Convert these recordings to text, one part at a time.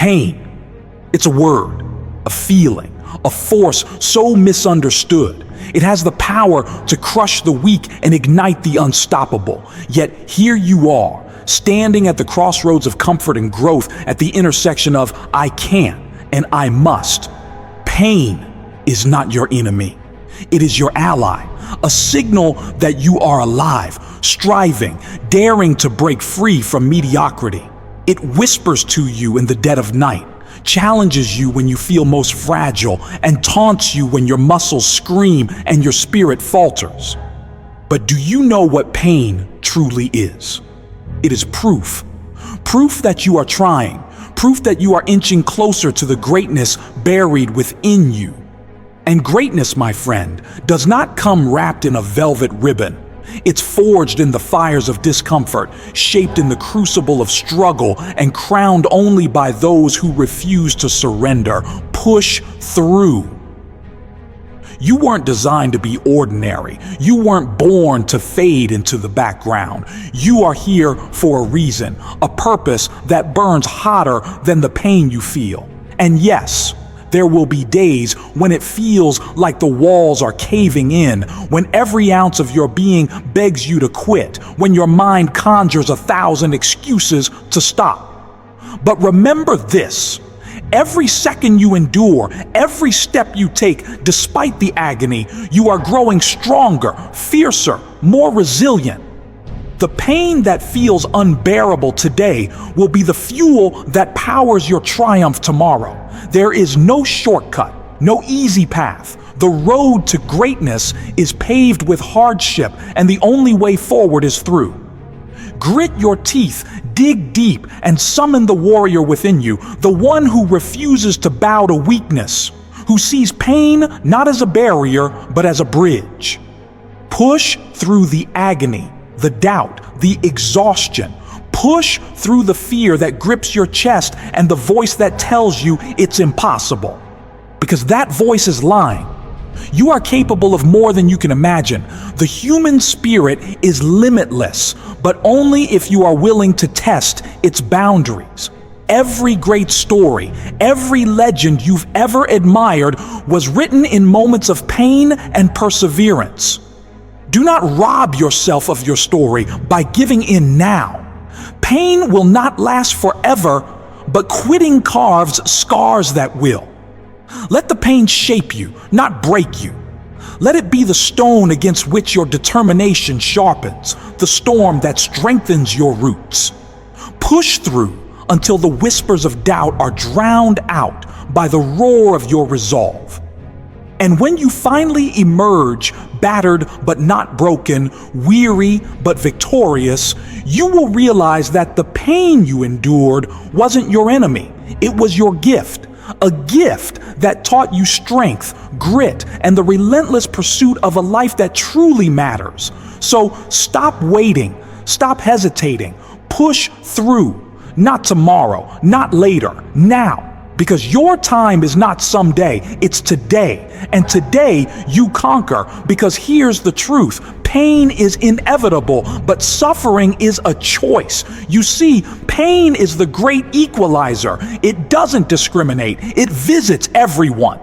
Pain. It's a word, a feeling, a force so misunderstood. It has the power to crush the weak and ignite the unstoppable. Yet here you are, standing at the crossroads of comfort and growth, at the intersection of I can and I must. Pain is not your enemy. It is your ally, a signal that you are alive, striving, daring to break free from mediocrity. It whispers to you in the dead of night, challenges you when you feel most fragile, and taunts you when your muscles scream and your spirit falters. But do you know what pain truly is? It is proof. Proof that you are trying. Proof that you are inching closer to the greatness buried within you. And greatness, my friend, does not come wrapped in a velvet ribbon. It's forged in the fires of discomfort, shaped in the crucible of struggle, and crowned only by those who refuse to surrender. Push through. You weren't designed to be ordinary. You weren't born to fade into the background. You are here for a reason, a purpose that burns hotter than the pain you feel. And yes, there will be days when it feels like the walls are caving in, when every ounce of your being begs you to quit, when your mind conjures 1,000 excuses to stop. But remember this: every second you endure, every step you take, despite the agony, you are growing stronger, fiercer, more resilient. The pain that feels unbearable today will be the fuel that powers your triumph tomorrow. There is no shortcut, no easy path. The road to greatness is paved with hardship, and the only way forward is through. Grit your teeth, dig deep, and summon the warrior within you, the one who refuses to bow to weakness, who sees pain not as a barrier, but as a bridge. Push through the agony, the doubt, the exhaustion. Push through the fear that grips your chest and the voice that tells you it's impossible. Because that voice is lying. You are capable of more than you can imagine. The human spirit is limitless, but only if you are willing to test its boundaries. Every great story, every legend you've ever admired was written in moments of pain and perseverance. Do not rob yourself of your story by giving in now. Pain will not last forever, but quitting carves scars that will. Let the pain shape you, not break you. Let it be the stone against which your determination sharpens, the storm that strengthens your roots. Push through until the whispers of doubt are drowned out by the roar of your resolve. And when you finally emerge, battered but not broken, weary but victorious, you will realize that the pain you endured wasn't your enemy. It was your gift. A gift that taught you strength, grit, and the relentless pursuit of a life that truly matters. So stop waiting, stop hesitating, push through. Not tomorrow, not later, now. Because your time is not someday, it's today. And today you conquer, because here's the truth. Pain is inevitable, but suffering is a choice. You see, pain is the great equalizer. It doesn't discriminate. It visits everyone.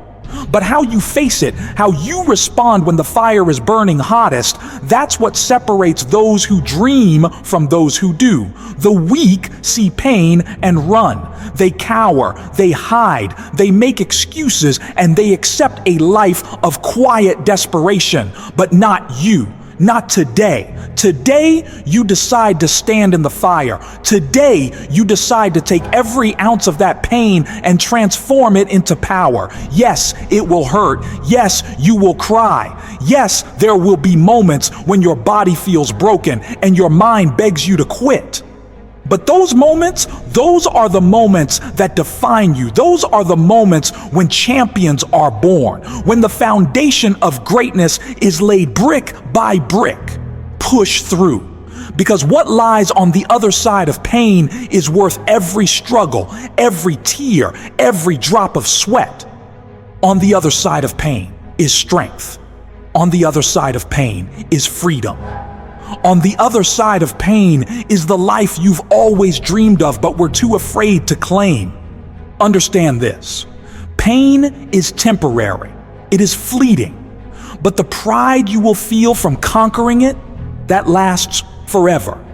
But how you face it, how you respond when the fire is burning hottest, that's what separates those who dream from those who do. The weak see pain and run. They cower, they hide, they make excuses, and they accept a life of quiet desperation. But not you. Not today. Today, you decide to stand in the fire. Today, you decide to take every ounce of that pain and transform it into power. Yes, it will hurt. Yes, you will cry. Yes, there will be moments when your body feels broken and your mind begs you to quit. But those moments, those are the moments that define you. Those are the moments when champions are born, when the foundation of greatness is laid brick by brick. Push through. Because what lies on the other side of pain is worth every struggle, every tear, every drop of sweat. On the other side of pain is strength. On the other side of pain is freedom. On the other side of pain is the life you've always dreamed of but were too afraid to claim. Understand this. Pain is temporary. It is fleeting. But the pride you will feel from conquering it, that lasts forever.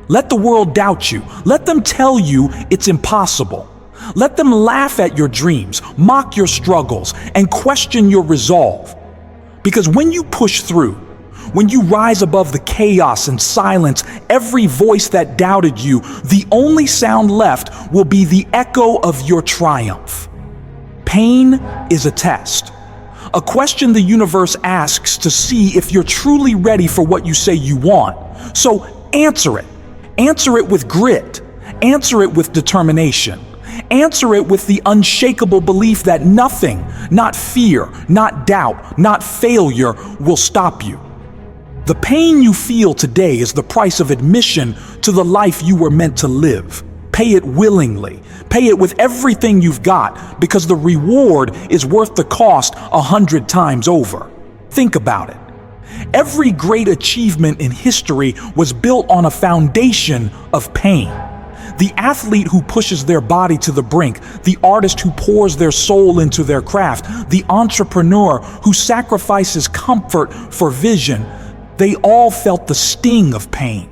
Let the world doubt you. Let them tell you it's impossible. Let them laugh at your dreams, mock your struggles, and question your resolve. Because when you push through, when you rise above the chaos and silence every voice that doubted you, the only sound left will be the echo of your triumph. Pain is a test, a question the universe asks to see if you're truly ready for what you say you want. So answer it. Answer it with grit. Answer it with determination. Answer it with the unshakable belief that nothing, not fear, not doubt, not failure, will stop you. The pain you feel today is the price of admission to the life you were meant to live. Pay it willingly. Pay it with everything you've got, because the reward is worth the cost 100 times over. Think about it. Every great achievement in history was built on a foundation of pain. The athlete who pushes their body to the brink, the artist who pours their soul into their craft, the entrepreneur who sacrifices comfort for vision, they all felt the sting of pain.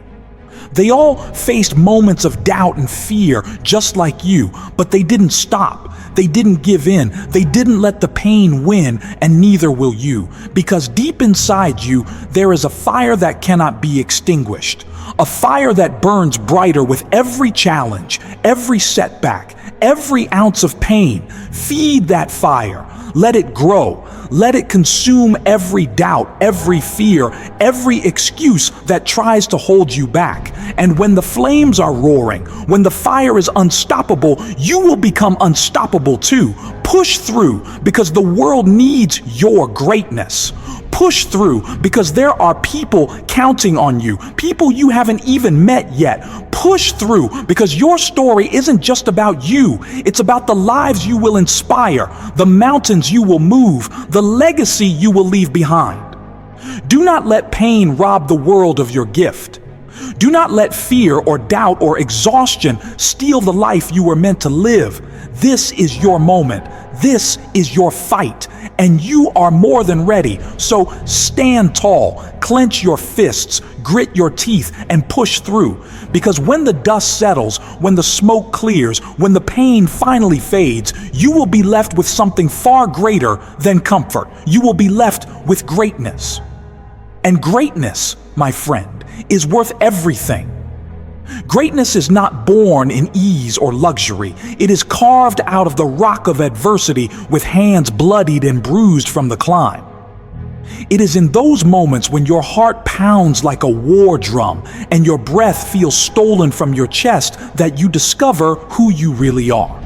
They all faced moments of doubt and fear just like you, but they didn't stop. They didn't give in. They didn't let the pain win, and neither will you. Because deep inside you, there is a fire that cannot be extinguished. A fire that burns brighter with every challenge, every setback, every ounce of pain. Feed that fire. Let it grow. Let it consume every doubt, every fear, every excuse that tries to hold you back. And when the flames are roaring, when the fire is unstoppable, you will become unstoppable too. Push through, because the world needs your greatness. Push through, because there are people counting on you, people you haven't even met yet. Push through, because your story isn't just about you. It's about the lives you will inspire, the mountains you will move, the legacy you will leave behind. Do not let pain rob the world of your gift. Do not let fear or doubt or exhaustion steal the life you were meant to live. This is your moment. This is your fight, and you are more than ready. So stand tall, clench your fists, grit your teeth, and push through. Because when the dust settles, when the smoke clears, when the pain finally fades, you will be left with something far greater than comfort. You will be left with greatness. And greatness, my friend, is worth everything. Greatness is not born in ease or luxury. It is carved out of the rock of adversity with hands bloodied and bruised from the climb. It is in those moments when your heart pounds like a war drum and your breath feels stolen from your chest that you discover who you really are.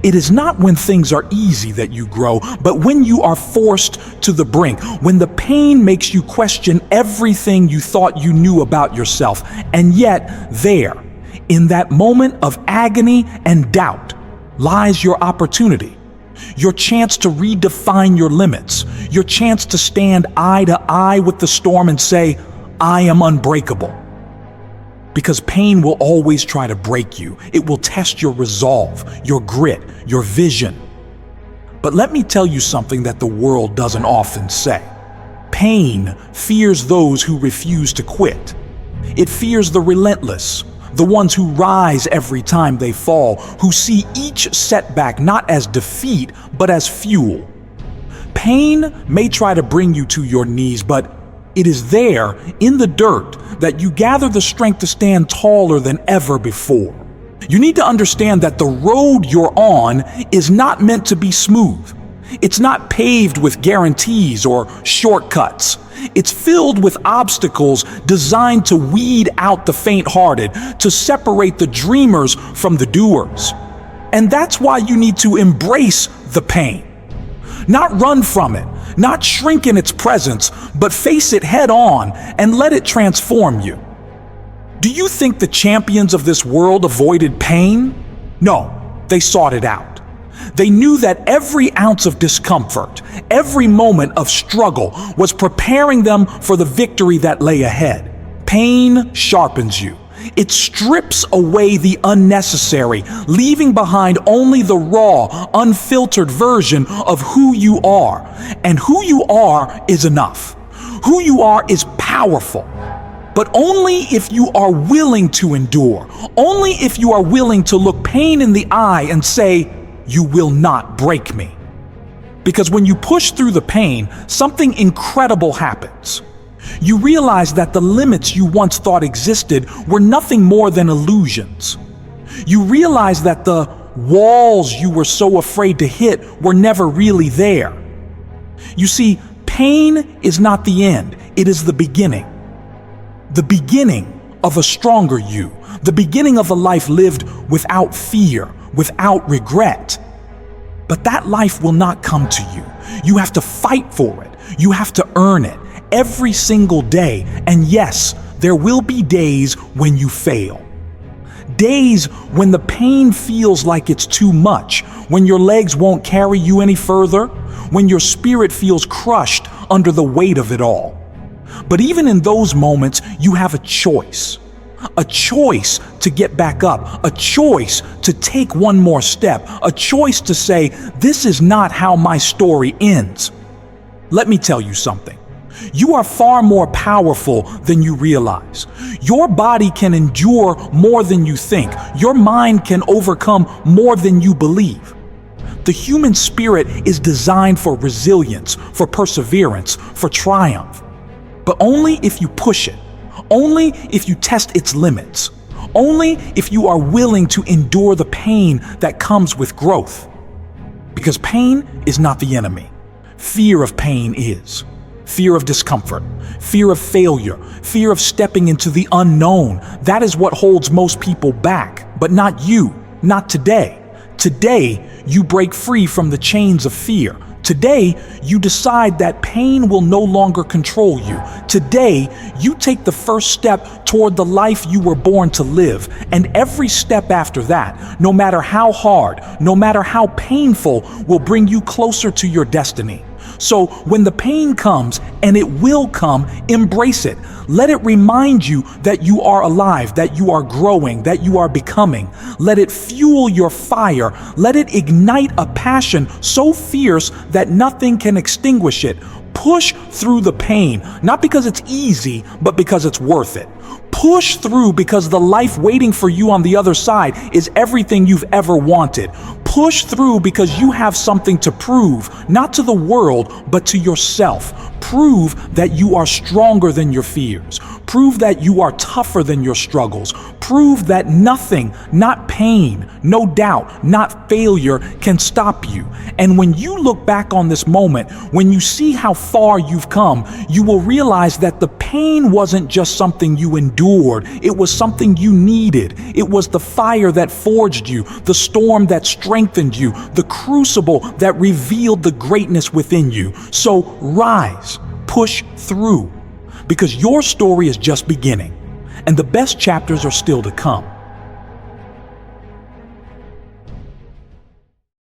It is not when things are easy that you grow, but when you are forced to the brink, when the pain makes you question everything you thought you knew about yourself. And yet, there, in that moment of agony and doubt, lies your opportunity, your chance to redefine your limits, your chance to stand eye to eye with the storm and say, I am unbreakable. Because pain will always try to break you. It will test your resolve, your grit, your vision. But let me tell you something that the world doesn't often say. Pain fears those who refuse to quit. It fears the relentless, the ones who rise every time they fall, who see each setback not as defeat, but as fuel. Pain may try to bring you to your knees, but it is there, in the dirt, that you gather the strength to stand taller than ever before. You need to understand that the road you're on is not meant to be smooth. It's not paved with guarantees or shortcuts. It's filled with obstacles designed to weed out the faint-hearted, to separate the dreamers from the doers. And that's why you need to embrace the pain. Not run from it, not shrink in its presence, but face it head on and let it transform you. Do you think the champions of this world avoided pain? No, they sought it out. They knew that every ounce of discomfort, every moment of struggle was preparing them for the victory that lay ahead. Pain sharpens you. It strips away the unnecessary, leaving behind only the raw, unfiltered version of who you are. And who you are is enough. Who you are is powerful. But only if you are willing to endure, only if you are willing to look pain in the eye and say, "You will not break me." Because when you push through the pain, something incredible happens. You realize that the limits you once thought existed were nothing more than illusions. You realize that the walls you were so afraid to hit were never really there. You see, pain is not the end, it is the beginning. The beginning of a stronger you, the beginning of a life lived without fear, without regret. But that life will not come to you. You have to fight for it. You have to earn it every single day. And yes, there will be days when you fail. Days when the pain feels like it's too much, when your legs won't carry you any further, when your spirit feels crushed under the weight of it all. But even in those moments, you have a choice. A choice to get back up, a choice to take one more step, a choice to say, "This is not how my story ends." Let me tell you something. You are far more powerful than you realize. Your body can endure more than you think. Your mind can overcome more than you believe. The human spirit is designed for resilience, for perseverance, for triumph. But only if you push it. Only if you test its limits. Only if you are willing to endure the pain that comes with growth. Because pain is not the enemy. Fear of pain is. Fear of discomfort, fear of failure, fear of stepping into the unknown. That is what holds most people back, but not you, not today. Today, you break free from the chains of fear. Today, you decide that pain will no longer control you. Today, you take the first step toward the life you were born to live. And every step after that, no matter how hard, no matter how painful, will bring you closer to your destiny. So when the pain comes, and it will come, embrace it. Let it remind you that you are alive, that you are growing, that you are becoming. Let it fuel your fire. Let it ignite a passion so fierce that nothing can extinguish it. Push through the pain, not because it's easy, but because it's worth it. Push through because the life waiting for you on the other side is everything you've ever wanted. Push through because you have something to prove, not to the world, but to yourself. Prove that you are stronger than your fears. Prove that you are tougher than your struggles. Prove that nothing, not pain, no doubt, not failure, can stop you. And when you look back on this moment, when you see how far you've come, you will realize that the pain wasn't just something you endured. It was something you needed. It was the fire that forged you, the storm that strengthened you, the crucible that revealed the greatness within you. So rise, push through, because your story is just beginning, and the best chapters are still to come.